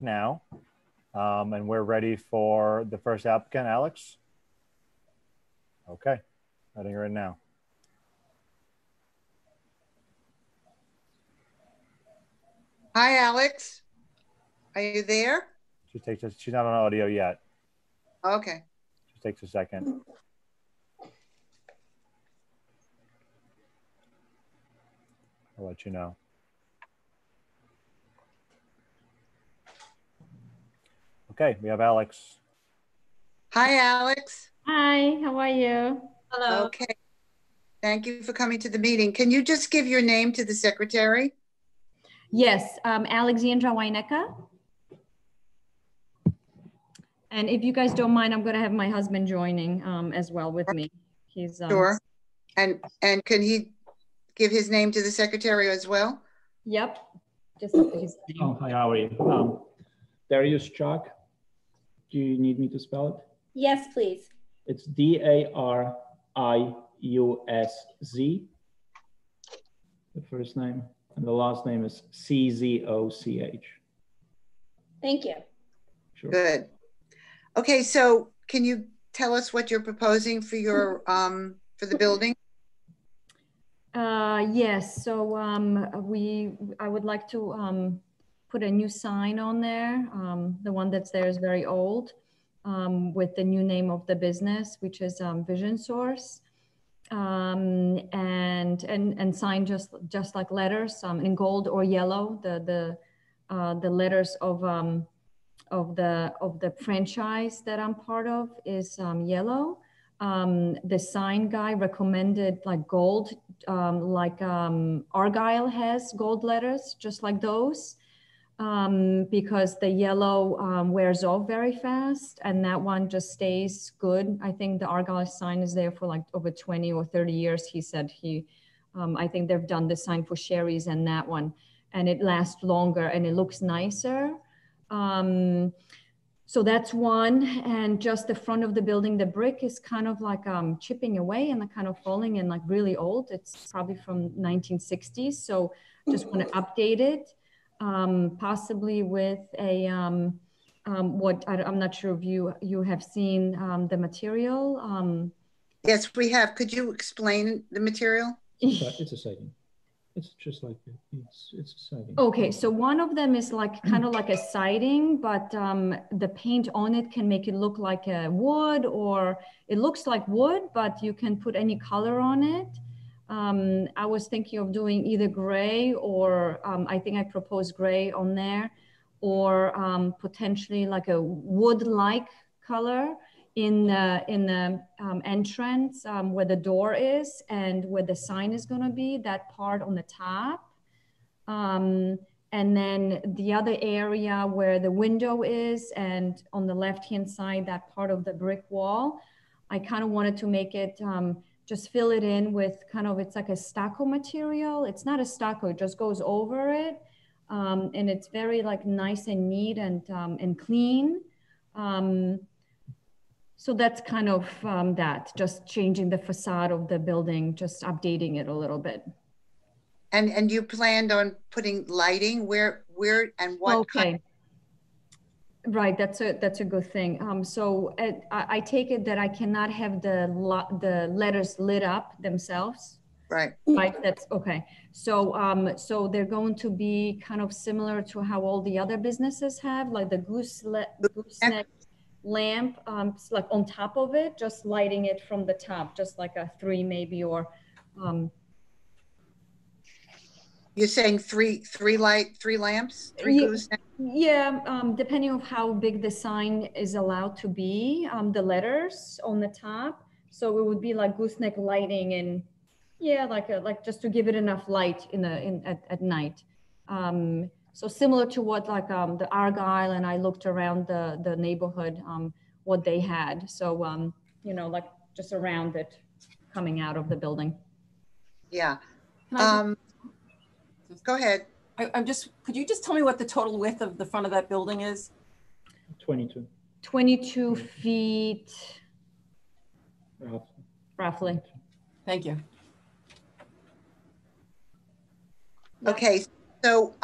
now. And we're ready for the first applicant, Alex. Okay, letting her in now. Hi, Alex. Are you there? She's not on audio yet. Okay. Just takes a second. I'll let you know. Okay, we have Alex. Hi, Alex. Hi, how are you? Hello. Okay. Thank you for coming to the meeting. Can you just give your name to the secretary? Yes, Alexandra Wyneka. And if you guys don't mind, I'm going to have my husband joining as well with me. He's Sure. And can he give his name to the secretary as well? Yep. Just his name. Oh, hi, how are you? Darius Chuck. Do you need me to spell it? Yes, please. It's Darius, the first name, and the last name is Czoch. Thank you. Sure. Good. Okay, so can you tell us what you're proposing for your for the building? Yes, so I would like to put a new sign on there. The one that's there is very old, with the new name of the business, which is Vision Source, and sign just like letters in gold or yellow. The letters of the franchise that I'm part of is yellow. The sign guy recommended like gold, Argyle has gold letters, just like those, because the yellow wears off very fast and that one just stays good. I think the Argyle sign is there for like over 20 or 30 years. He said I think they've done the sign for Sherry's and that one, and it lasts longer and it looks nicer. So that's one. And just the front of the building, the brick is kind of like chipping away and kind of falling and like really old. It's probably from 1960s. So just want to update it, possibly with a, I'm not sure if you have seen the material. Yes, we have. Could you explain the material? It's a siding. It's just like it's a siding. Okay, so one of them is like kind of like a siding, but the paint on it can make it look like a wood, or it looks like wood, but you can put any color on it. I was thinking of doing either gray or I think I proposed gray on there, or potentially like a wood-like color in the entrance where the door is and where the sign is going to be, that part on the top. And then the other area where the window is, and on the left-hand side, that part of the brick wall, I kind of wanted to make it, just fill it in with kind of, it's like a stucco material. It's not a stucco, it just goes over it. And it's very like nice and neat and clean. So that's kind of that, just changing the facade of the building, just updating it a little bit. And you planned on putting lighting where and what? Okay. Right, that's a good thing. So I take it that I cannot have the letters lit up themselves. Right. Right. That's okay. So so they're going to be kind of similar to how all the other businesses have, like the gooseneck lamp, like on top of it, just lighting it from the top, just like a 3 maybe, or. You're saying three lamps, gooseneck? Yeah, depending on how big the sign is allowed to be, the letters on the top. So it would be like gooseneck lighting, and yeah, like just to give it enough light at night. So similar to what like the Argyle, and I looked around the neighborhood, what they had. So you know, like just around it, coming out of the building. Yeah. Go ahead. I'm just, could you just tell me what the total width of the front of that building is? 22. 22 feet. Roughly. Thank you. Okay, so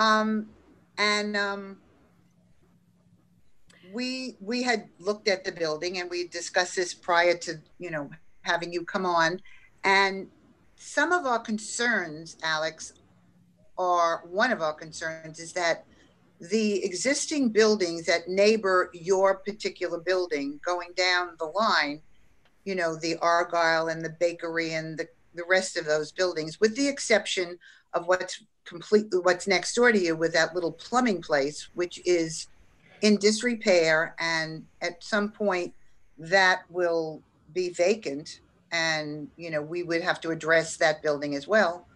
we had looked at the building and we discussed this prior to, you know, having you come on. And some of our concerns, Alex, are one of our concerns is that the existing buildings that neighbor your particular building going down the line, you know, the Argyle and the bakery and the rest of those buildings, with the exception of what's next door to you with that little plumbing place, which is in disrepair, and at some point that will be vacant, and you know, we would have to address that building as well.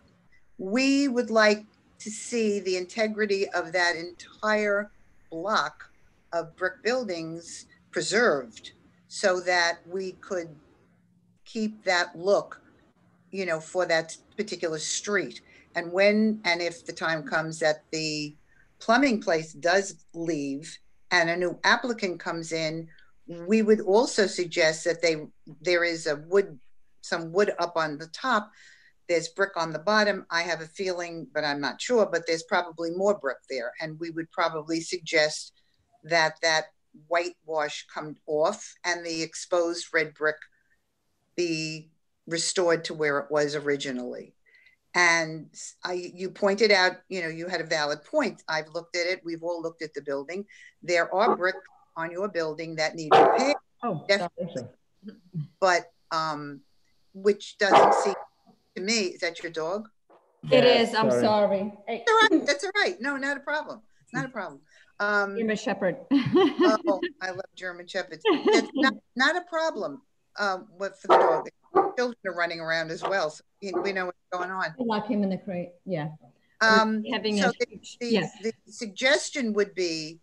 We would like to see the integrity of that entire block of brick buildings preserved so that we could keep that look, you know, for that particular street. And when and if the time comes that the plumbing place does leave and a new applicant comes in, we would also suggest that there is some wood up on the top. There's brick on the bottom. I have a feeling, but I'm not sure, but there's probably more brick there. And we would probably suggest that that whitewash come off and the exposed red brick be restored to where it was originally. And you pointed out, you know, you had a valid point. I've looked at it. We've all looked at the building. There are bricks on your building that need repair. Oh, definitely. But which doesn't seem to me, is that your dog? It is. I'm sorry. That's all right. That's all right. No, not a problem. Not a problem. German Shepherd. Oh, I love German Shepherds. That's not a problem. What for the dog? Children are running around as well, so we know what's going on. I lock him in the crate. Yeah. The suggestion would be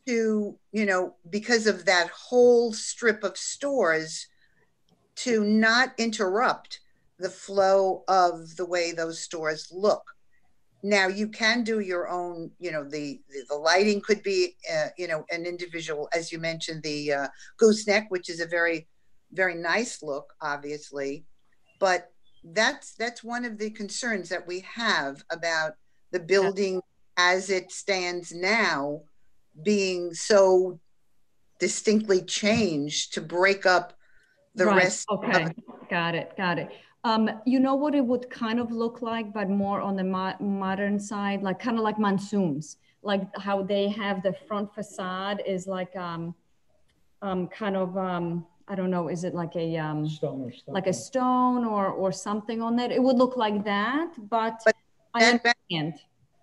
to, you know, because of that whole strip of stores, to not interrupt the flow of the way those stores look. Now you can do your own, you know, the lighting could be, you know, an individual, as you mentioned, the gooseneck, which is a very, very nice look, obviously. But that's one of the concerns that we have about the building as it stands now being so distinctly changed to break up the rest. Okay, got it. You know what it would kind of look like, but more on the modern side, like kind of like Monsoons, like how they have the front facade is like kind of I don't know, is it like a stone or something. like a stone or something on it? It would look like that, but I understand.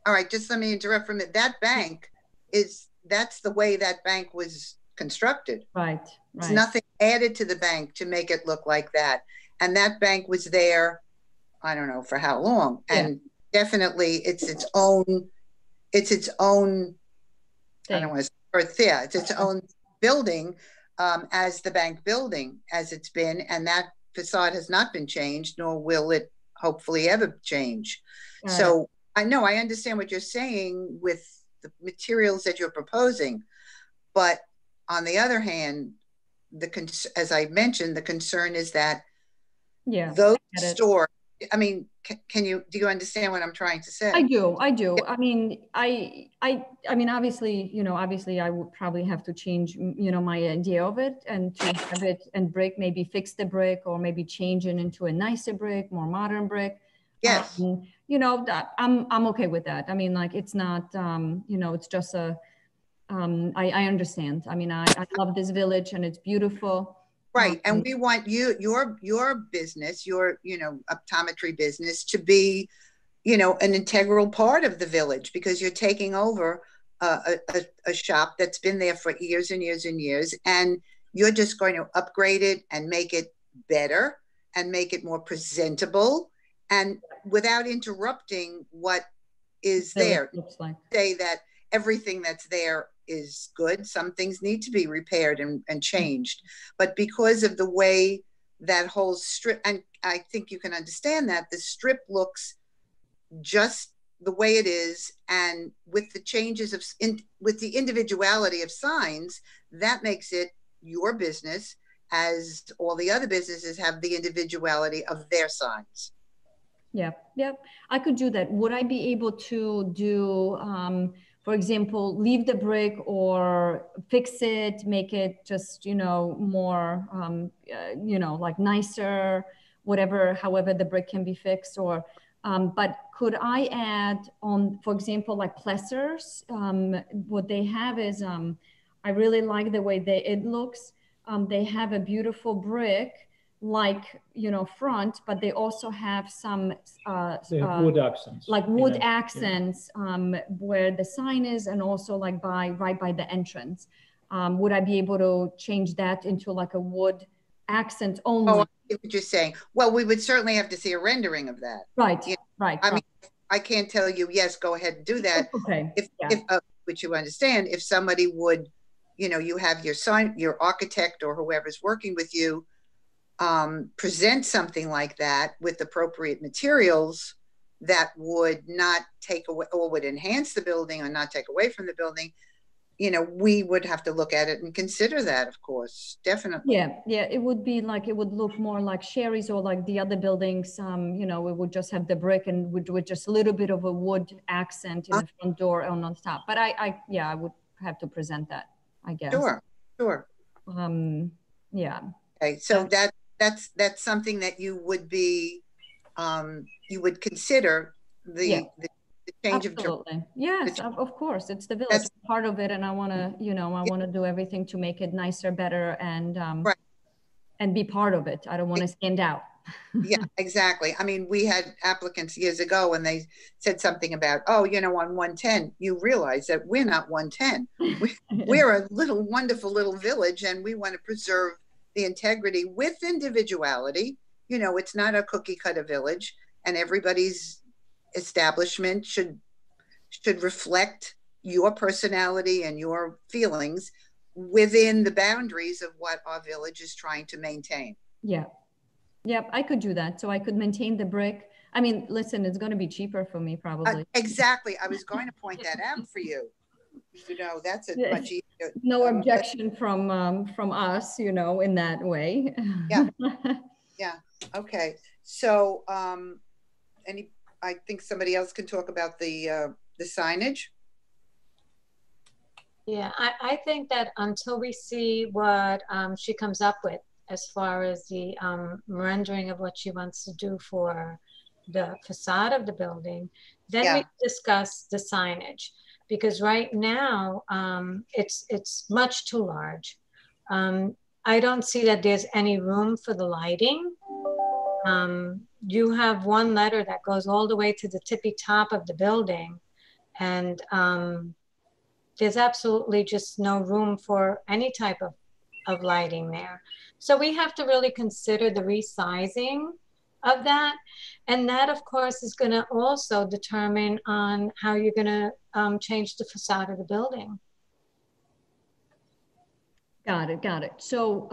All right, just let me interrupt for a minute. That bank that's the way that bank was constructed. Right. There's nothing added to the bank to make it look like that. And that bank was there, I don't know for how long. Yeah. And definitely it's its own thing. I don't want to say earth, yeah, it's its own building as the bank building as it's been. And that facade has not been changed, nor will it hopefully ever change. Right. So I know I understand what you're saying with the materials that you're proposing, but on the other hand, as I mentioned, the concern is that those stores, I mean, do you understand what I'm trying to say? I do. I mean, I mean, obviously, you know, I would probably have to change, you know, my idea of it and to have it and brick, maybe fix the brick or maybe change it into a nicer brick, more modern brick. Yes. You know, I'm okay with that. I mean, like, it's not, you know, it's just I understand. I mean, I love this village and it's beautiful. Right. And we want your business, your, you know, optometry business to be, you know, an integral part of the village, because you're taking over a shop that's been there for years and years and years. And you're just going to upgrade it and make it better and make it more presentable and without interrupting what is there. Looks like. Say that everything that's there is good. Some things need to be repaired and changed, but because of the way that whole strip, and I think you can understand that the strip looks just the way it is, and with the changes with the individuality of signs, that makes it your business, as all the other businesses have the individuality of their signs. Yeah, I could do that. Would I be able to do for example, leave the brick or fix it, make it just, you know, more, you know, like nicer, whatever, however the brick can be fixed. Or, but could I add on, for example, like Plessers, what they have is, I really like the way it looks. They have a beautiful brick, like, you know, front, but they also have some They have wood accents. like wood Yeah, accents where the sign is, and also like right by the entrance. Would I be able to change that into like a wood accent only? Oh, I see what you're saying. Well, we would certainly have to see a rendering of that. Right, You right. I mean, I can't tell you, yes, go ahead and do that. Okay. If, yeah. which you understand, if somebody would, you know, you have your architect or whoever's working with you present something like that with appropriate materials that would not take away or would enhance the building or not take away from the building, you know, we would have to look at it and consider that, of course, definitely. Yeah, yeah, it would be like, it would look more like Sherry's or like the other buildings, you know, it would just have the brick and with just a little bit of a wood accent in the front door on the top. But yeah, I would have to present that, I guess. Sure. Yeah. Okay, so that's something that you would be, you would consider the change Absolutely. Yes, of course. It's the village, part of it. And I want to, you know, I want to do everything to make it nicer, better, and right. and be part of it. I don't want to stand out. Yeah, exactly. I mean, we had applicants years ago when they said something about, oh, you know, on 110, you realize that we're not 110. We're a little wonderful little village, and we want to preserve the integrity with individuality. You know, it's not a cookie cutter village, and everybody's establishment should reflect your personality and your feelings within the boundaries of what our village is trying to maintain. Yeah. Yep, I could do that. So I could maintain the brick. I mean, listen, it's going to be cheaper for me probably. Exactly. I was going to point that out for you. You know, that's a much easier. No objection from us, you know, in that way. Yeah. Yeah. Okay. So, I think somebody else can talk about the signage. Yeah, I think that until we see what she comes up with as far as the rendering of what she wants to do for the facade of the building, then we discuss the signage. Because right now it's much too large. I don't see that there's any room for the lighting. You have one letter that goes all the way to the tippy top of the building, and there's absolutely just no room for any type of lighting there. So we have to really consider the resizing of that. And that, of course, is going to also determine on how you're going to change the facade of the building. Got it. So,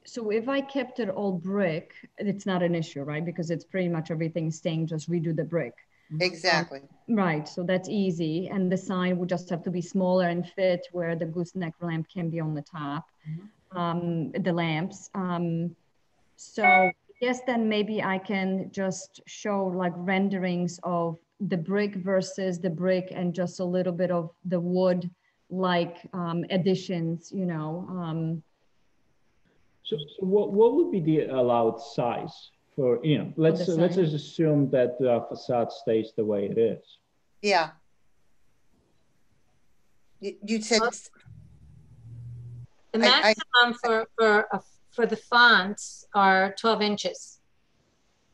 so if I kept it all brick, it's not an issue, right? Because it's pretty much everything staying, just redo the brick. Exactly. Right, so that's easy. And the sign would just have to be smaller and fit where the gooseneck lamp can be on the top, the lamps. So I guess then maybe I can just show like renderings of the brick versus the brick and just a little bit of the wood like additions, you know. So what would be the allowed size for, you know, let's just assume that the facade stays the way it is. Yeah. You said the maximum for the fonts are 12 inches.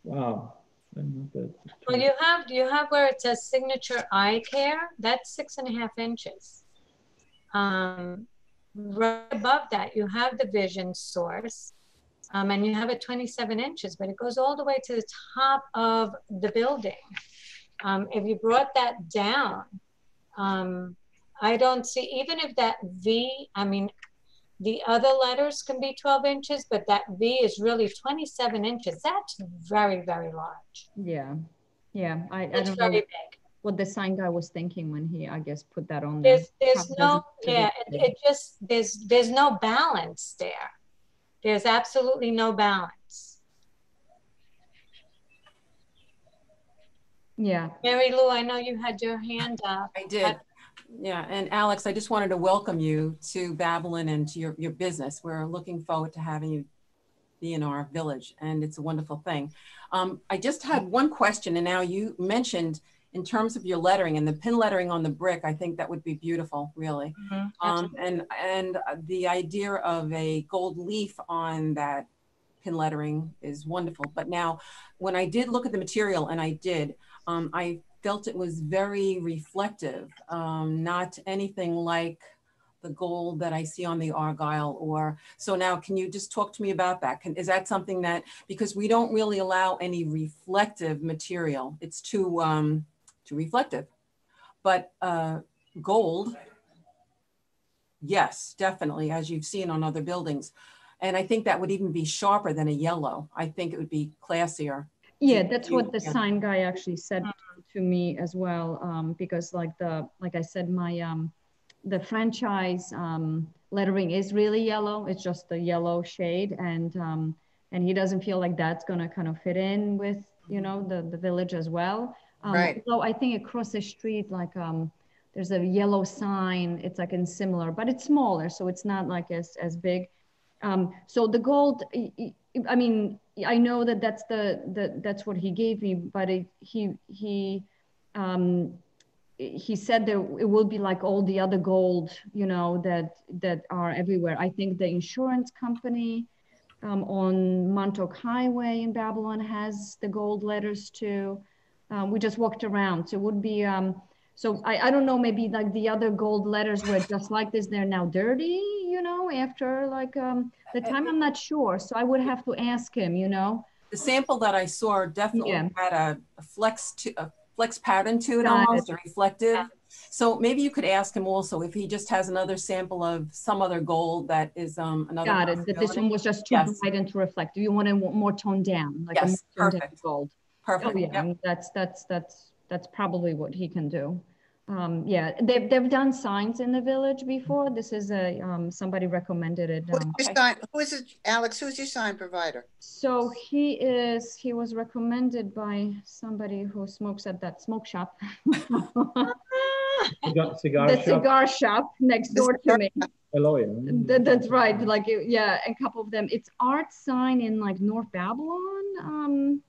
Wow. Well, you have where it says signature eye care, that's 6.5 inches. Right above that, you have the vision source, and you have it 27 inches, but it goes all the way to the top of the building. If you brought that down, I don't see, even if that V, I mean, the other letters can be 12 inches, but that V is really 27 inches. That's very, very large. Yeah. I It's don't very know big. what the sign guy was thinking when he, I guess, put that on there. There's no, yeah, it just, there's no balance there. There's absolutely no balance. Yeah. Mary Lou, I know you had your hand up. I did. Yeah, and Alex, I just wanted to welcome you to Babylon and to your business. We're looking forward to having you be in our village, and it's a wonderful thing. I just had one question, and now you mentioned in terms of your lettering and the pin lettering on the brick, I think that would be beautiful, really. And the idea of a gold leaf on that pin lettering is wonderful. But now, when I did look at the material, and I felt it was very reflective, not anything like the gold that I see on the Argyle. Or so now, can you just talk to me about that? Is that something that, because we don't really allow any reflective material, it's too reflective, but gold, yes, definitely, as you've seen on other buildings. And I think that would even be sharper than a yellow. I think it would be classier. Yeah, that's what the sign guy actually said to me as well, because like I said, my the franchise lettering is really yellow. It's just the yellow shade, and he doesn't feel like that's gonna kind of fit in with, you know, the village as well. Right. So I think across the street, like there's a yellow sign. It's like in similar, but it's smaller, so it's not like as big. So the gold, I mean, I know that that's what he gave me, but he said that it will be like all the other gold, you know, that are everywhere. I think the insurance company on Montauk Highway in Babylon has the gold letters too. We just walked around, so it would be. So I don't know, maybe like the other gold letters were just like this. They're now dirty, you know, after like the time. I'm not sure, so I would have to ask him, you know. The sample that I saw definitely had a flex pattern to it, almost, or reflective. So maybe you could ask him also if he just has another sample of some other gold that is another. Got it. That this one was just too bright and too reflective. You want it more toned down, like a more toned down gold. Perfect. Oh yeah, yep. That's probably what he can do. Yeah, they've done signs in the village before. This is a somebody recommended it. Who is it, Alex? Who's your sign provider? So he was recommended by somebody who smokes at that smoke shop. Cigar shop next door to me. Hello, yeah. That's right. Like, yeah, a couple of them. It's Art Sign in like North Babylon.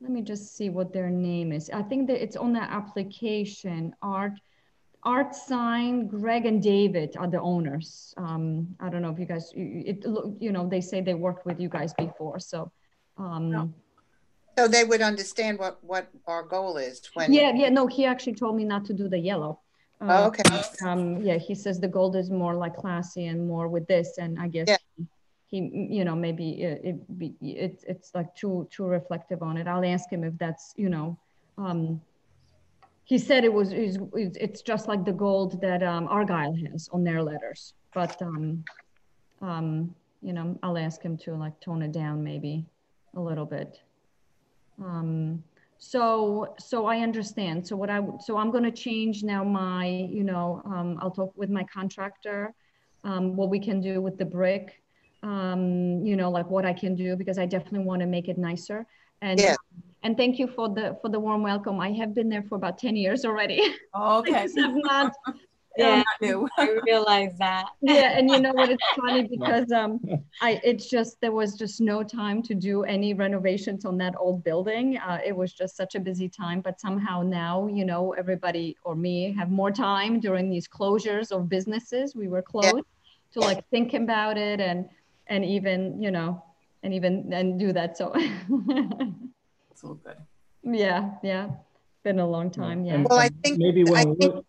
Let me just see what their name is. I think that it's on the application. Art Sign, Greg and David are the owners. I don't know if you guys, you know, they say they worked with you guys before. So, so they would understand what our goal is. When no, he actually told me not to do the yellow. Okay. Yeah, he says the gold is more like classy and more with this, and I guess he, you know, maybe it's like too reflective on it. I'll ask him if that's, you know, he said it's just like the gold that Argyle has on their letters, but you know, I'll ask him to like tone it down maybe a little bit. So I understand. So I'm going to change now my, you know, I'll talk with my contractor, what we can do with the brick. You know, like what I can do, because I definitely want to make it nicer. And thank you for the warm welcome. I have been there for about 10 years already. Oh, okay. Yeah, I realize that. Yeah, and you know what? It's funny because there was just no time to do any renovations on that old building. It was just such a busy time, but somehow now, you know, everybody or me have more time during these closures of businesses. We were closed to like think about it and even, you know, and do that. So it's all good. Yeah. Been a long time. Yeah. Well, I think maybe go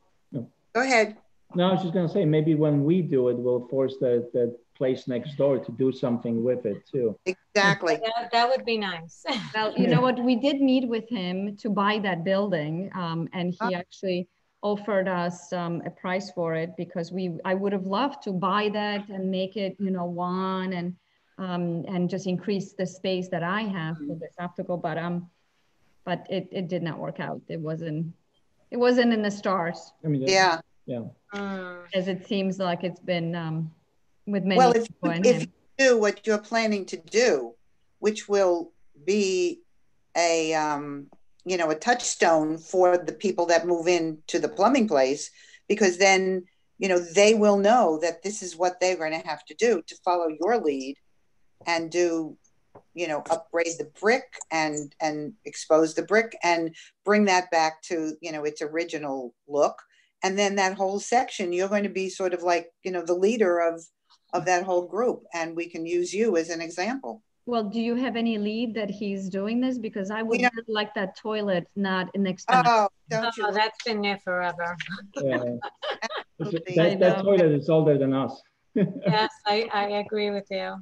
ahead. No, I was just going to say, maybe when we do it, we'll force the place next door to do something with it too. Exactly. That would be nice. Well, you know what? We did meet with him to buy that building, and he actually offered us a price for it, because I would have loved to buy that and make it, you know, one and just increase the space that I have for this optical, but it did not work out. It wasn't in the stars. I mean, yeah. As it seems like it's been with many. Well, if you do what you're planning to do, which will be a you know, a touchstone for the people that move into the plumbing place, because then, you know, they will know that this is what they're going to have to do to follow your lead and do, you know, upgrade the brick and expose the brick and bring that back to, you know, its original look. And then that whole section, you're going to be sort of like, you know, the leader of that whole group. And we can use you as an example. Well, do you have any lead that he's doing this? Because I would Yeah. really like that toilet not next to Oh, don't you? Oh, that's been there forever. Yeah. Absolutely. That toilet is older than us. Yes, I agree with you.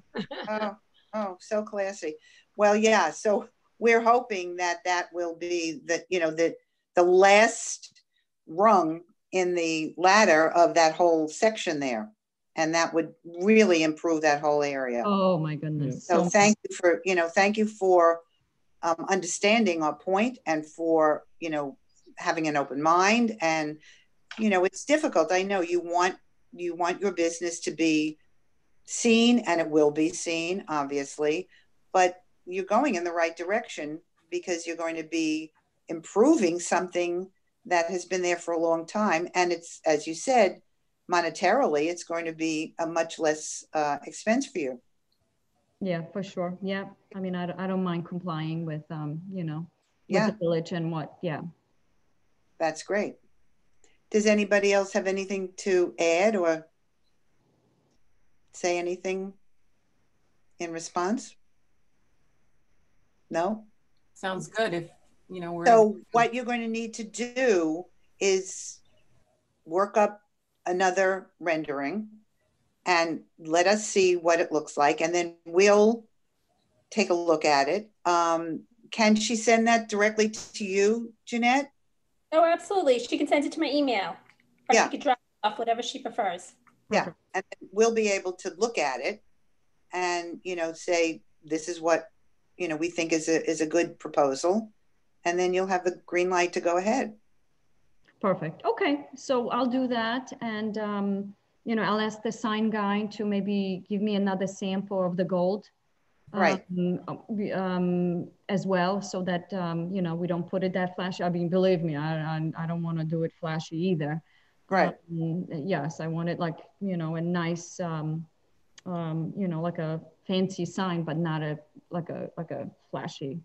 Oh, so classy. Well, yeah, so we're hoping that that will be the, you know, the last rung in the ladder of that whole section there. And that would really improve that whole area. Oh my goodness. So thank you for, you know, thank you for understanding our point and for, you know, having an open mind. And, you know, it's difficult. I know you want your business to be seen, and it will be seen, obviously, but you're going in the right direction because you're going to be improving something that has been there for a long time. And it's, as you said, monetarily, it's going to be a much less expense for you. Yeah, for sure. Yeah. I mean, I don't mind complying with, you know, with Yeah. the village and what, yeah. That's great. Does anybody else have anything to add or say anything in response? No? Sounds good. If, you know, we're. So what you're going to need to do is work up another rendering and let us see what it looks like. And then we'll take a look at it. Can she send that directly to you, Jeanette? Oh, absolutely. She can send it to my email. Or Yeah. she could drop it off, whatever she prefers. Yeah, and we'll be able to look at it and, you know, say, this is what, you know, we think is a good proposal. And then you'll have the green light to go ahead. Perfect. Okay. So I'll do that. And, you know, I'll ask the sign guy to maybe give me another sample of the gold. Right. As well, so that, you know, we don't put it that flashy. I mean, believe me, I don't want to do it flashy either. Right. Yes, I want it like, you know, a nice, you know, like a fancy sign, but not like a flashy.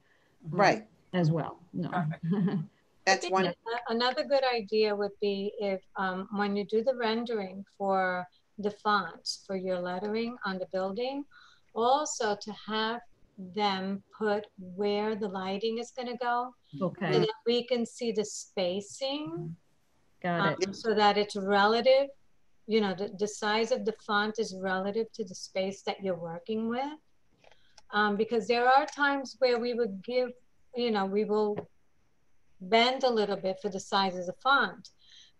Right. As well. No. That's one. Another good idea would be if when you do the rendering for the fonts for your lettering on the building, also to have them put where the lighting is going to go. Okay. So that we can see the spacing. Got it. So that it's relative, you know, the size of the font is relative to the space that you're working with. Because there are times where we would give, you know, we will bend a little bit for the size of the font.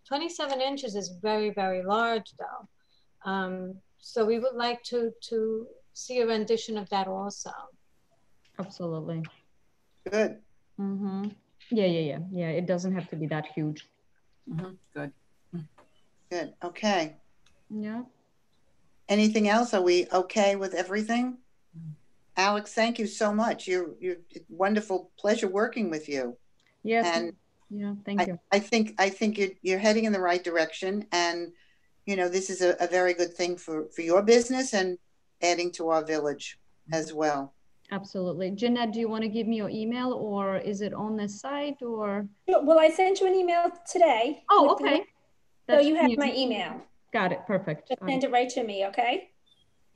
27 inches is very, very large though. So we would like to see a rendition of that also. Absolutely. Good. Mm-hmm. Yeah. It doesn't have to be that huge. Mm-hmm. Good. Good. Okay. Yeah. Anything else? Are we okay with everything? Alex, thank you so much. You're wonderful. Pleasure working with you. Yes. And yeah, thank you. I think you're heading in the right direction, and you know, this is a very good thing for your business and adding to our village as well. Absolutely. Jeanette, do you want to give me your email, or is it on the site, or? Well, I sent you an email today. Oh, okay. So you have my email. Got it. Perfect. Just send it right to me, okay?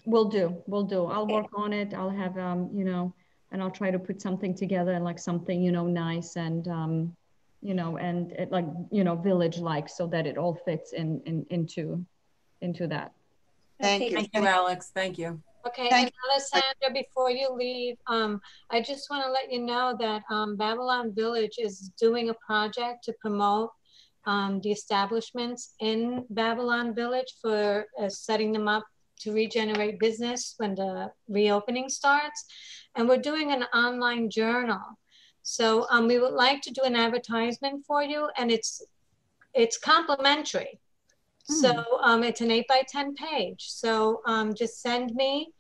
Will do. I'll work on it. I'll have, you know, and I'll try to put something together, like something, you know, nice and, you know, and it, like, you know, village-like, so that it all fits into that. Thank Okay. you. Thank you, Alex. Thank you. Okay, Thank and Alessandra, before you leave, I just want to let you know that Babylon Village is doing a project to promote the establishments in Babylon Village for setting them up to regenerate business when the reopening starts. And we're doing an online journal. So we would like to do an advertisement for you, and it's complimentary. So it's an 8 by 10 page. So just send me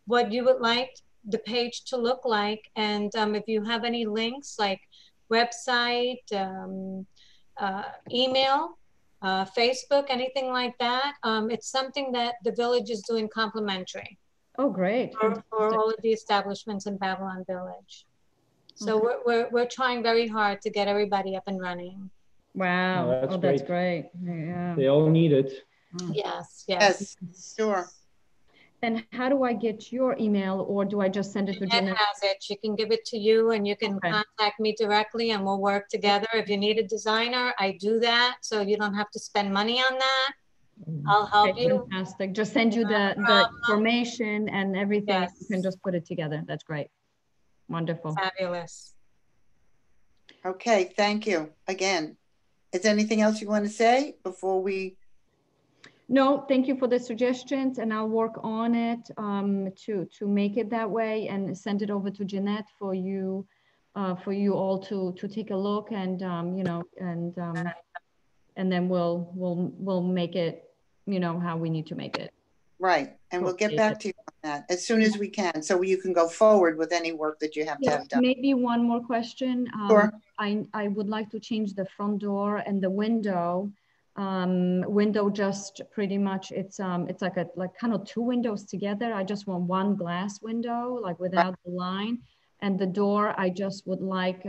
what you would like the page to look like. And if you have any links like website, email, Facebook, anything like that. It's something that the village is doing complimentary Oh, great. for Fantastic. all of the establishments in Babylon Village. So Okay. we're trying very hard to get everybody up and running. Wow. Oh, that's Oh, that's great. great. Yeah. They all need it. Yes, yes. Yes, sure. And how do I get your email, or do I just send it to Jeanette Jeanette? has it. She can give it to you and you can Okay. contact me directly and we'll work together. If you need a designer, I do that. So you don't have to spend money on that. I'll help Okay, you. fantastic. Just send you the information and everything. Yes. You can just put it together. That's great. Wonderful. Fabulous. Okay, thank you again. Is there anything else you want to say before we? No, thank you for the suggestions, and I'll work on it to make it that way and send it over to Jeanette for you all to take a look, and you know, and then we'll make it, you know, how we need to make it. Right, and we'll get Okay. back to you on that as soon as we can, so you can go forward with any work that you have to Yeah, have done. maybe one more question. Sure. I would like to change the front door and the window. Window just pretty much, it's like kind of two windows together. I just want one glass window, like without the line. And the door, I just would like,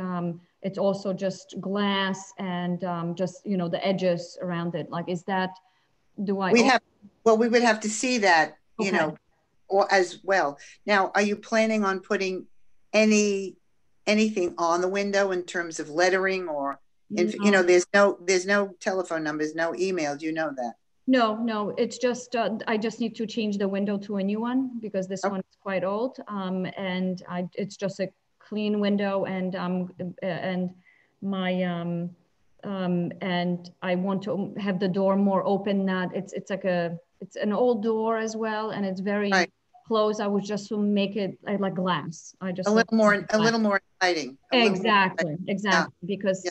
it's also just glass and just, you know, the edges around it. Like, is that, do I? We would have to see that, you Okay. know, or as well. Now, are you planning on putting anything on the window in terms of lettering or, you know, there's no telephone numbers, no emails, you know that. No, it's just, I just need to change the window to a new one because this one is quite old. And it's just a clean window, and my, and I want to have the door more open. It's an old door as well, and it's very close. I would just make it like glass. I just a little more exciting. Exactly, because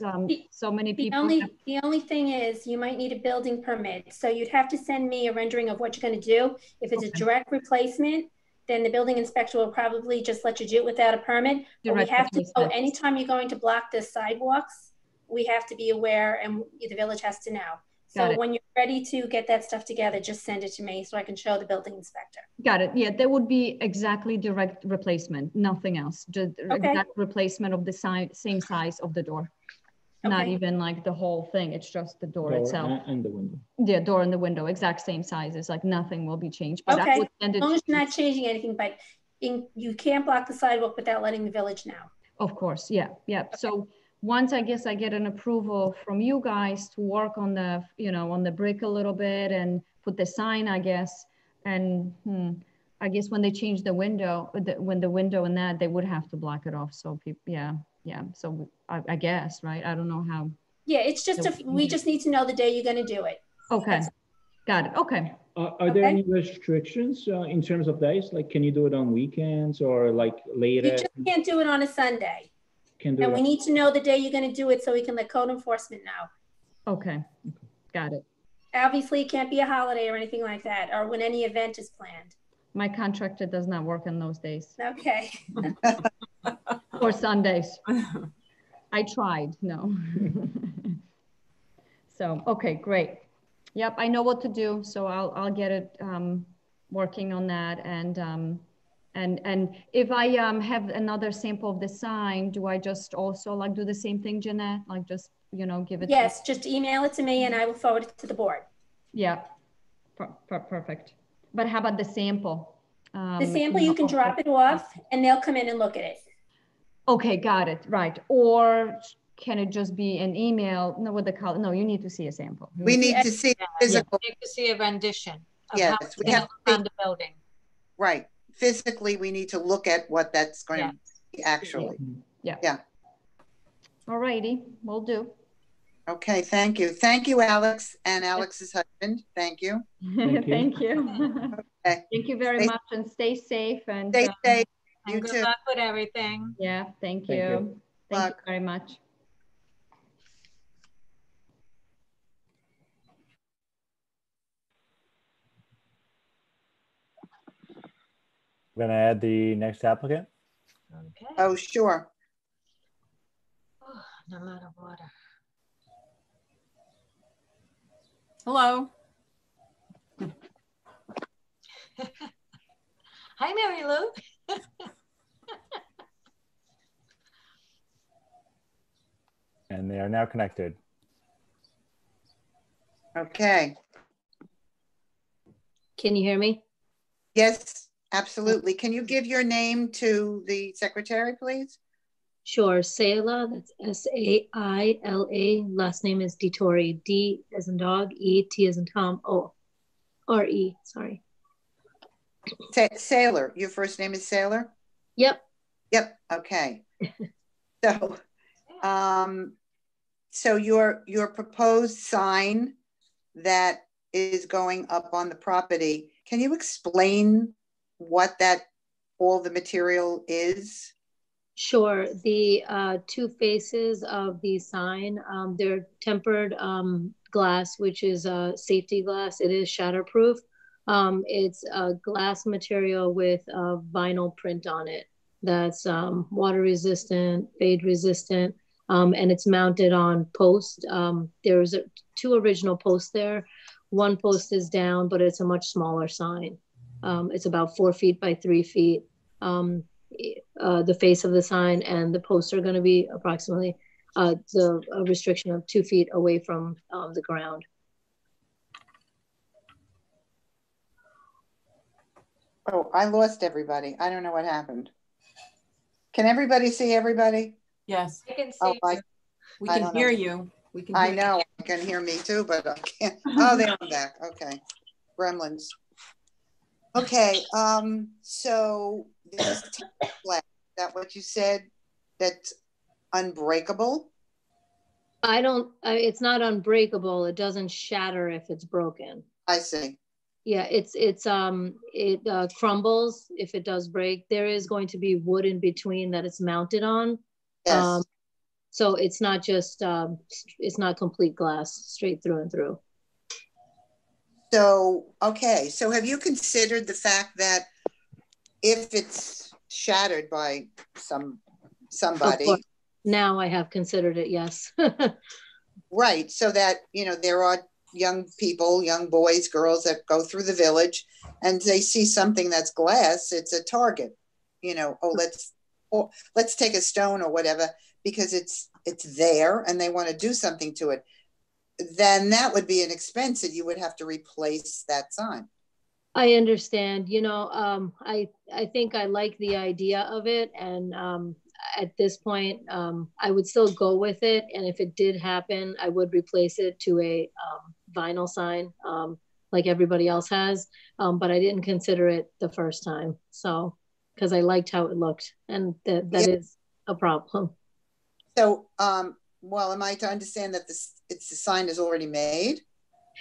so many people. The only thing is you might need a building permit. So you'd have to send me a rendering of what you're going to do. If it's a direct replacement, then the building inspector will probably just let you do it without a permit. But we have to know anytime you're going to block the sidewalks, we have to be aware, and the village has to know. So when you're ready to get that stuff together, just send it to me so I can show the building inspector. Got it. Yeah, there would be exactly direct replacement, nothing else. Just exact replacement of the same size of the door. Not even like the whole thing. It's just the door itself. And the window. Yeah, door and the window, exact same size. It's like nothing will be changed. But I would send it as long as you're not changing anything, but you can't block the sidewalk without letting the village know. Of course, yeah. So once I guess I get an approval from you guys to work on the, you know, on the brick a little bit and put the sign, I guess. And I guess when they change the window, when the window and that, they would have to block it off. So people, yeah. So I guess, right? I don't know how. Yeah, it's just, we just need to know the day you're going to do it. Okay, got it. Okay. Are there any restrictions in terms of days? Like, can you do it on weekends or like later? You just can't do it on a Sunday. And we need to know the day you're going to do it so we can let code enforcement know. Okay, got it. Obviously, it can't be a holiday or anything like that, or when any event is planned. My contractor does not work on those days. Okay. Or Sundays. I tried, no. So, okay, great. Yep, I know what to do. So I'll get it working on that. And if I have another sample of the sign, do I just also like do the same thing, Jeanette? Like just, you know, give it. Yes, just email it to me and I will forward it to the board. Yeah, perfect. But how about the sample? The sample, you can drop it off and they'll come in and look at it. Okay, got it, right. Or can it just be an email? No, with the color. No, you need to see a sample. We need to see physical. We need to see a rendition of Yes, how it's we going have to look on the building. Right. Physically, we need to look at what that's going to be actually. Yeah. All righty, we'll do. Okay, thank you. Thank you, Alex and Alex's husband. Thank you. Thank you. Okay. Thank you very much, and stay safe. And stay safe. You And too. good luck with everything. Yeah, thank you. Thank you very much. We're gonna add the next applicant. Okay. Oh, sure. Oh, I'm out of water. Hello. Hi, Mary Lou. And they are now connected. Okay. Can you hear me? Yes, absolutely. Can you give your name to the secretary, please? Sure. Sayla, that's S-A-I-L-A. Last name is DeTore, D as in dog, E, T as in Tom, O, R-E, sorry. Sailor, your first name is Sailor? Yep. Yep, okay. So, so your proposed sign that is going up on the property, can you explain what that, all the material is? Sure. The two faces of the sign, they're tempered glass, which is a safety glass. It is shatterproof. It's a glass material with a vinyl print on it that's water resistant, fade resistant, and it's mounted on post. There's two original posts there. One post is down, but it's a much smaller sign. It's about 4 feet by 3 feet. The face of the sign and the posts are going to be approximately a restriction of 2 feet away from the ground. Oh, I lost everybody. I don't know what happened. Can everybody see everybody? Yes. I can see. Oh, We can hear you. We can hear I know, I can hear me too, but I can't. Oh, there I'm back. Okay. Gremlins. Okay, so this is flat. Is that what you said? That's unbreakable? It's not unbreakable. It doesn't shatter if it's broken. I see. Yeah, it crumbles if it does break. There is going to be wood in between that it's mounted on. Yes. So it's not just, it's not complete glass straight through and through. So, okay. So have you considered the fact that if it's shattered by somebody? Now I have considered it, yes. Right. So that, you know, there are young people, young boys, girls that go through the village and they see something that's glass, it's a target, you know, let's take a stone or whatever, because it's there and they want to do something to it. Then that would be an expense that you would have to replace that sign. I understand, you know, I think I like the idea of it. And at this point, I would still go with it. And if it did happen, I would replace it to a vinyl sign like everybody else has. But I didn't consider it the first time. So, because I liked how it looked, and that is a problem. So, well, am I to understand that the sign is already made?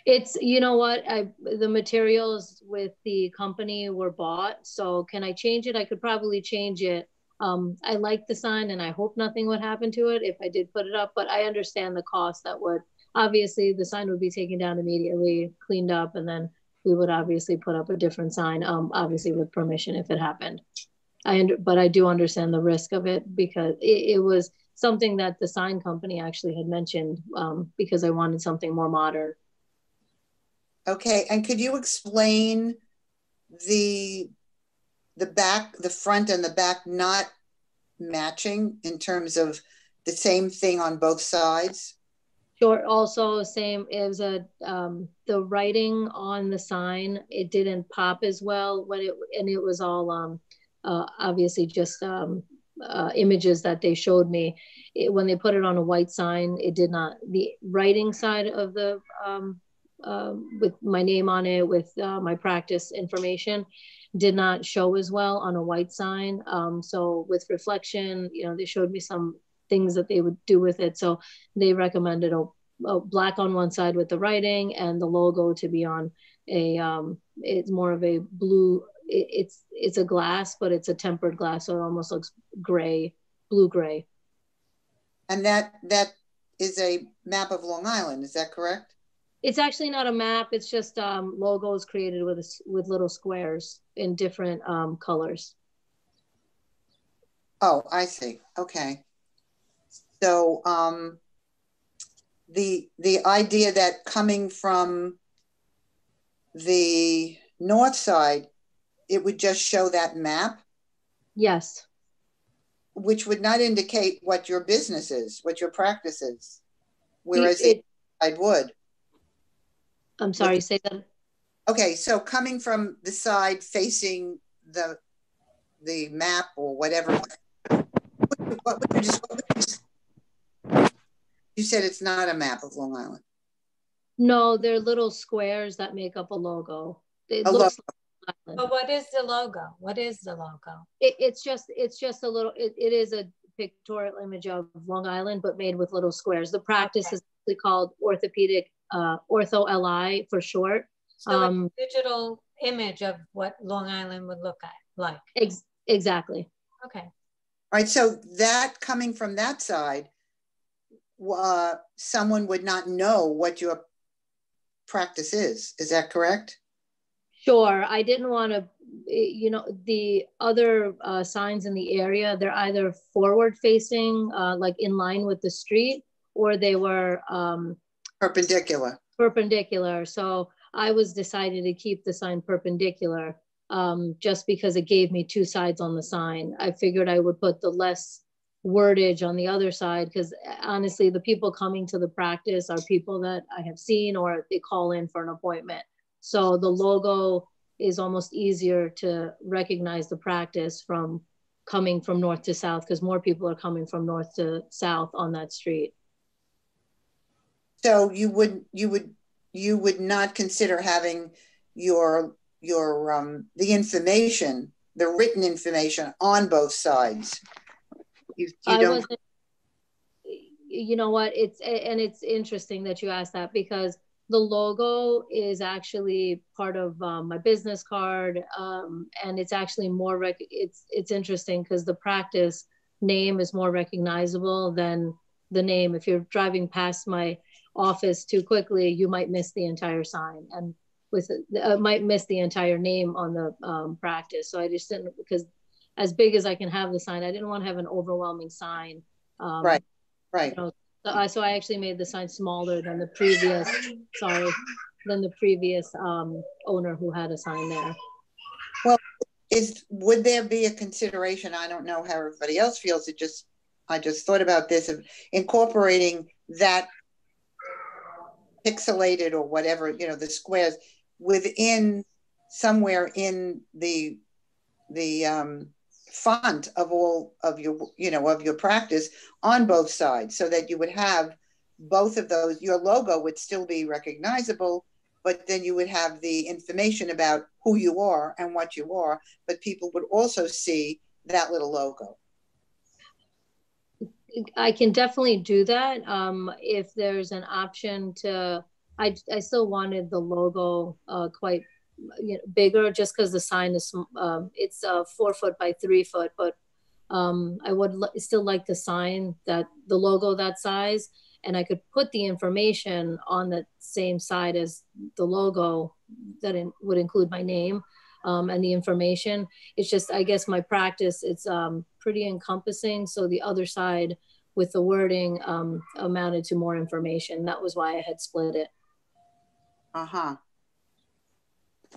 It's, you know what, the materials with the company were bought. So can I change it? I could probably change it. I like the sign and I hope nothing would happen to it if I did put it up, but I understand the cost that would, obviously the sign would be taken down immediately, cleaned up, and then we would obviously put up a different sign, obviously with permission if it happened. But I do understand the risk of it, because it was something that the sign company actually had mentioned, because I wanted something more modern. Okay, and could you explain the back, the front and the back not matching in terms of the same thing on both sides? Sure. Also, same as the writing on the sign, it didn't pop as well when it was all obviously just images that they showed me. When they put it on a white sign, it did not. The writing side of the with my name on it, with my practice information, did not show as well on a white sign. So with reflection, you know, they showed me some things that they would do with it. So they recommended a black on one side with the writing, and the logo to be on a, it's more of a blue, it's a glass, but it's a tempered glass. So it almost looks gray, blue-gray. And that is a map of Long Island, is that correct? It's actually not a map. It's just logos created with little squares in different colors. Oh, I see. Okay. So the idea that coming from the north side, it would just show that map? Yes. Which would not indicate what your business is, what your practice is. Whereas the side would. I'm sorry, say that. Okay, so coming from the side facing the map or whatever, you said it's not a map of Long Island. No, they're little squares that make up a logo. It looks like Long Island. But what is the logo? What is the logo? It's just a little, it is a pictorial image of Long Island, but made with little squares. The practice is actually called orthopedic, Ortho LI for short. So it's a digital image of what Long Island would look like. Exactly. Okay. All right, so that coming from that side, someone would not know what your practice is. Is that correct? Sure. I didn't want to, the other signs in the area, they're either forward facing, like in line with the street, or they were perpendicular. Perpendicular. So I was decided to keep the sign perpendicular, just because it gave me two sides on the sign. I figured I would put the less wordage on the other side, because honestly, the people coming to the practice are people that I have seen or they call in for an appointment. So the logo is almost easier to recognize the practice from coming from north to south, because more people are coming from north to south on that street. So you would not consider having the information, the written information on both sides. You know what? It's interesting that you asked that, because the logo is actually part of my business card, and it's actually more it's interesting because the practice name is more recognizable than the name. If you're driving past my office too quickly, you might miss the entire sign, and might miss the entire name on the practice. So I just didn't, because as big as I can have the sign, I didn't want to have an overwhelming sign. Right. So I actually made the sign smaller than the previous, owner who had a sign there. Well, would there be a consideration? I don't know how everybody else feels. I just thought about this, of incorporating that pixelated or whatever, the squares within somewhere in the font of all of your, of your practice on both sides, so that you would have both of those. Your logo would still be recognizable, but then you would have the information about who you are and what you are, but people would also see that little logo. I can definitely do that. If there's an option to, I still wanted the logo quite bigger, just because the sign is it's 4 foot by 3 foot, but I would still like the sign, that the logo that size, and I could put the information on the same side as the logo, that would include my name and the information. It's just, I guess my practice, it's pretty encompassing, so the other side with the wording amounted to more information. That was why I had split it.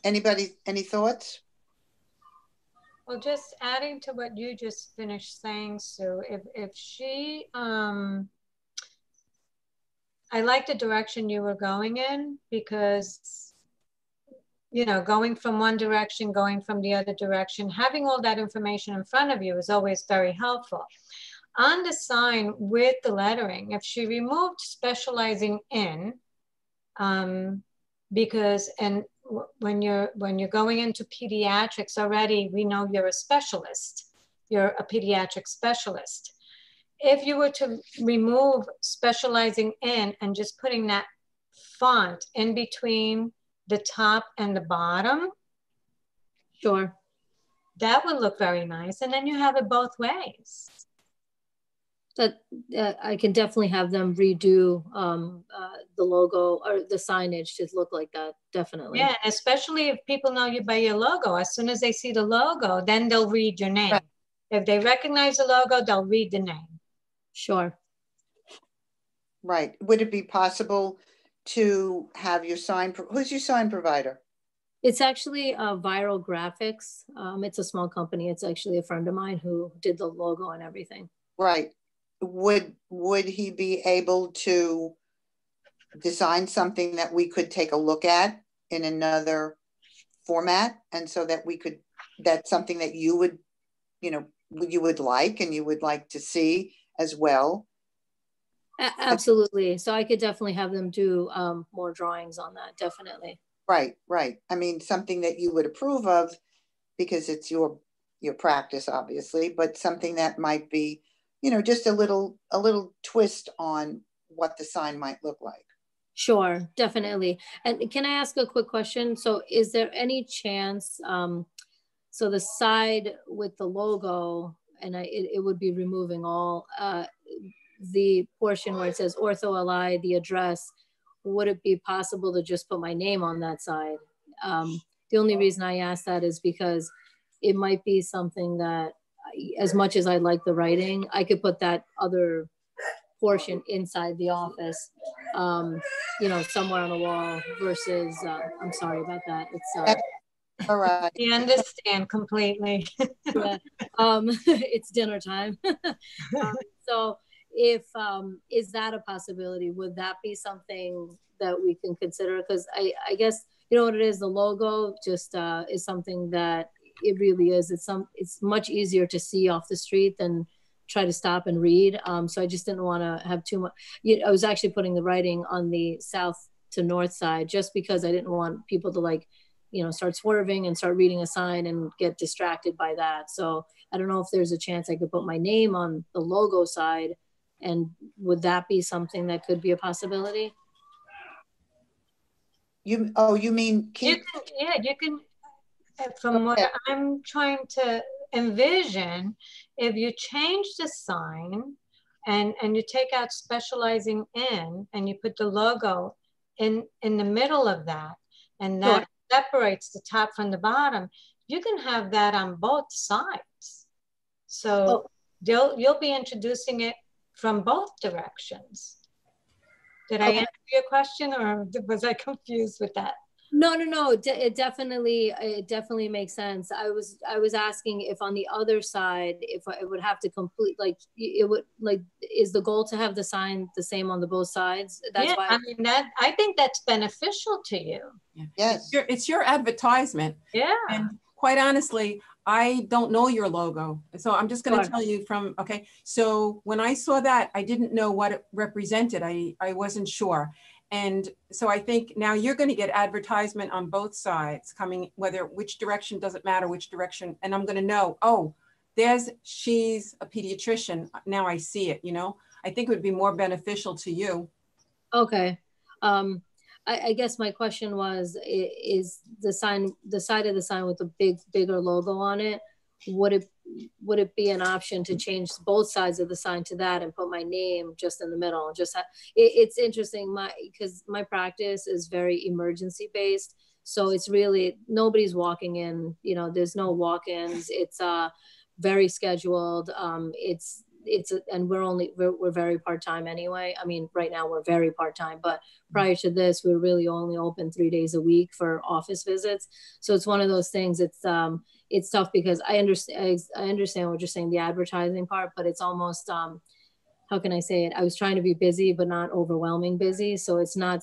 Anybody, any thoughts? Well, just adding to what you just finished saying, Sue, if she, I like the direction you were going in, because, going from one direction, going from the other direction, having all that information in front of you is always very helpful. On the sign with the lettering, if she removed specializing in, because, and when you're going into pediatrics already, we know you're a specialist. You're a pediatric specialist. If you were to remove specializing in and just putting that font in between the top and the bottom, sure, that would look very nice. And then you have it both ways. That I can definitely have them redo the logo or the signage to look like that. Definitely. Yeah, especially if people know you by your logo. As soon as they see the logo, then they'll read your name. Right. If they recognize the logo, they'll read the name. Sure. Right. Would it be possible to have your sign? Who's your sign provider? It's actually Viral Graphics. It's a small company. It's actually a friend of mine who did the logo and everything. Right. Would he be able to design something that we could take a look at in another format, and so that we could, that's something that you would, you would like and you would like to see as well? Absolutely. So I could definitely have them do more drawings on that. Definitely. Right. I mean, something that you would approve of because it's your practice, obviously, but something that might be, just a little twist on what the sign might look like. Sure, definitely. And can I ask a quick question? So is there any chance, so the side with the logo, and it would be removing all the portion where it says Ortho LI, the address, would it be possible to just put my name on that side? The only reason I ask that is because it might be something that, as much as I like the writing, I could put that other portion inside the office, somewhere on the wall versus, I'm sorry about that. It's all right. We understand completely. Yeah, it's dinner time. So if, is that a possibility? Would that be something that we can consider? Because I guess, you know what it is, the logo just is something that it really is. It's much easier to see off the street than try to stop and read. So I just didn't want to have too much. I was actually putting the writing on the south to north side just because I didn't want people to start swerving and start reading a sign and get distracted by that. So I don't know if there's a chance I could put my name on the logo side, and would that be something that could be a possibility? You mean keep? You can, from what I'm trying to envision, if you change the sign and you take out specializing in and you put the logo in the middle of that, and that separates the top from the bottom, you can have that on both sides. So you'll be introducing it from both directions. Did I answer your question, or was I confused with that? No. It definitely makes sense. I was asking if on the other side, if it would have to complete, is the goal to have the sign the same on the both sides? That's why I think that's beneficial to you. Yeah. Yes. It's your advertisement. Yeah. And quite honestly, I don't know your logo. So I'm just going to tell you okay. So when I saw that, I didn't know what it represented. I wasn't sure. And so I think now you're going to get advertisement on both sides coming, which direction, doesn't matter which direction. And I'm going to know, she's a pediatrician. Now I see it, I think it would be more beneficial to you. Okay. I guess my question was, is the side of the sign with the bigger logo on it, would it be an option to change both sides of the sign to that and put my name just in the middle? It's interesting, because my practice is very emergency based. So it's really, nobody's walking in, there's no walk-ins. It's very scheduled. And we're very part-time anyway. I mean, right now we're very part-time, but prior to this, we were really only open 3 days a week for office visits. So it's one of those things. It's tough because I understand what you're saying, the advertising part, but it's almost, how can I say it? I was trying to be busy, but not overwhelming busy. So it's not,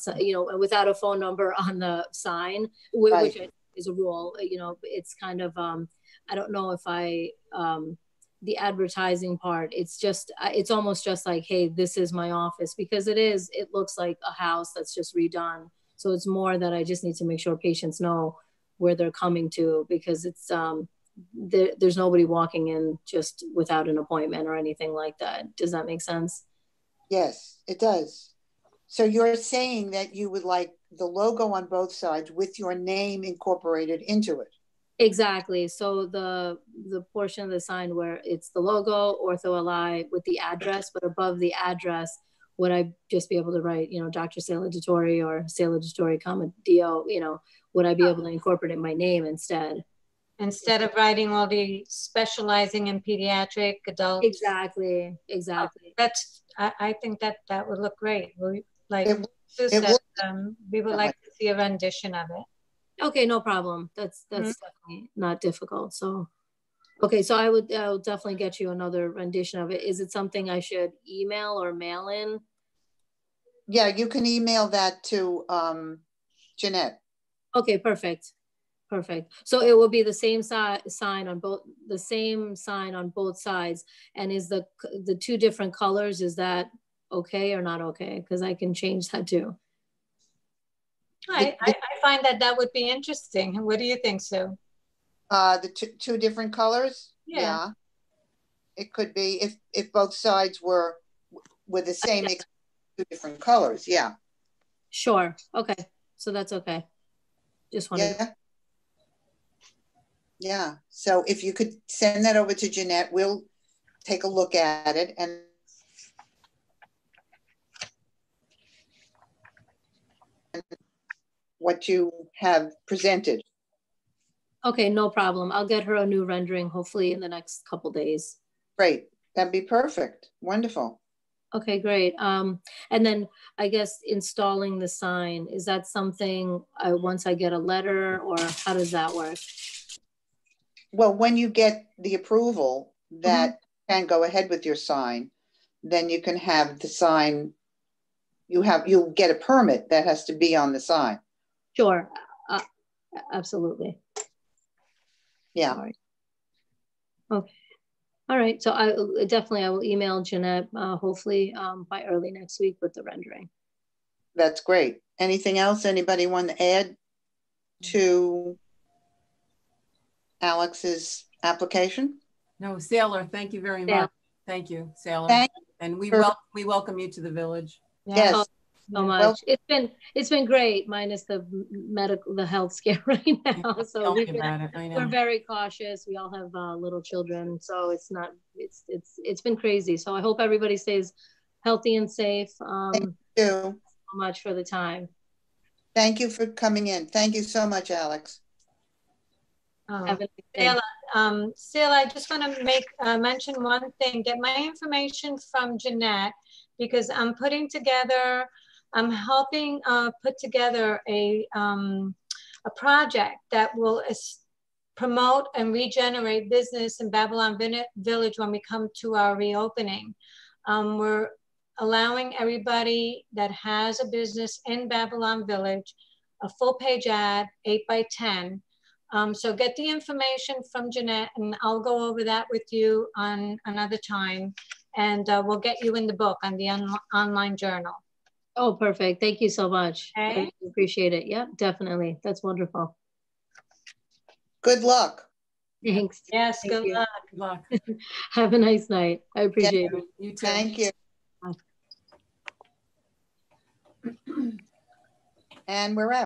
without a phone number on the sign, which is a rule, it's kind of, I don't know if the advertising part, it's almost just like, hey, this is my office, because it looks like a house that's just redone. So it's more that I just need to make sure patients know where they're coming to, because it's there's nobody walking in just without an appointment or anything like that. Does that make sense? Yes, it does. So you're saying that you would like the logo on both sides with your name incorporated into it? Exactly. So the portion of the sign where it's the logo, Ortho LI, with the address, but above the address, would I just be able to write, Dr. Sela Dettori or Sela Dettori, DO, would I be able to incorporate my name instead? Instead of writing all the specializing in pediatric adults. Exactly. I think that would look great. Sue said, we would like to see a rendition of it. Okay, no problem. That's definitely not difficult. So, okay, so I'll definitely get you another rendition of it. Is it something I should email or mail in? Yeah, you can email that to Jeanette. Okay, perfect. Perfect. So it will be the same sign on both, the same sign on both sides. And is the two different colors, is that okay or not okay? Because I can change that too. I find that would be interesting. What do you think, Sue? The two different colors? Yeah. It could be if both sides were the same, two different colors. Yeah. Sure. Okay. So that's okay. Just wanted. Yeah. Yeah. So if you could send that over to Jeanette, we'll take a look at it and what you have presented. Okay, no problem. I'll get her a new rendering hopefully in the next couple days. Great. That'd be perfect. Wonderful. Okay, great. And then I guess installing the sign, is that something once I get a letter, or how does that work? Well, when you get the approval that can go ahead with your sign, then you can have the sign, you'll get a permit that has to be on the sign. Sure. Absolutely. Yeah. All right. Okay. All right. So I will email Jeanette hopefully by early next week with the rendering. That's great. Anything else anybody want to add to Alex's application? No, Sailor, thank you very much. Thank you, Sailor. And we welcome you to the village. Yes. Oh, so much. Well, it's been great, minus the health scare right now. So we're very cautious. We all have little children, so it's been crazy. So I hope everybody stays healthy and safe. Thank you so much for the time. Thank you for coming in. Thank you so much, Alex. Still, I just want to mention one thing. Get my information from Jeanette, because I'm helping put together a project that will promote and regenerate business in Babylon Village when we come to our reopening. We're allowing everybody that has a business in Babylon Village a full page ad, 8 by 10. So get the information from Jeanette, and I'll go over that with you on another time, and we'll get you in the book on the online journal. Oh, perfect. Thank you so much. Okay. I appreciate it. Yep, definitely. That's wonderful. Good luck. Thanks. Yes, good luck. Good luck. Have a nice night. I appreciate it. You too. Thank you. Bye. And we're out.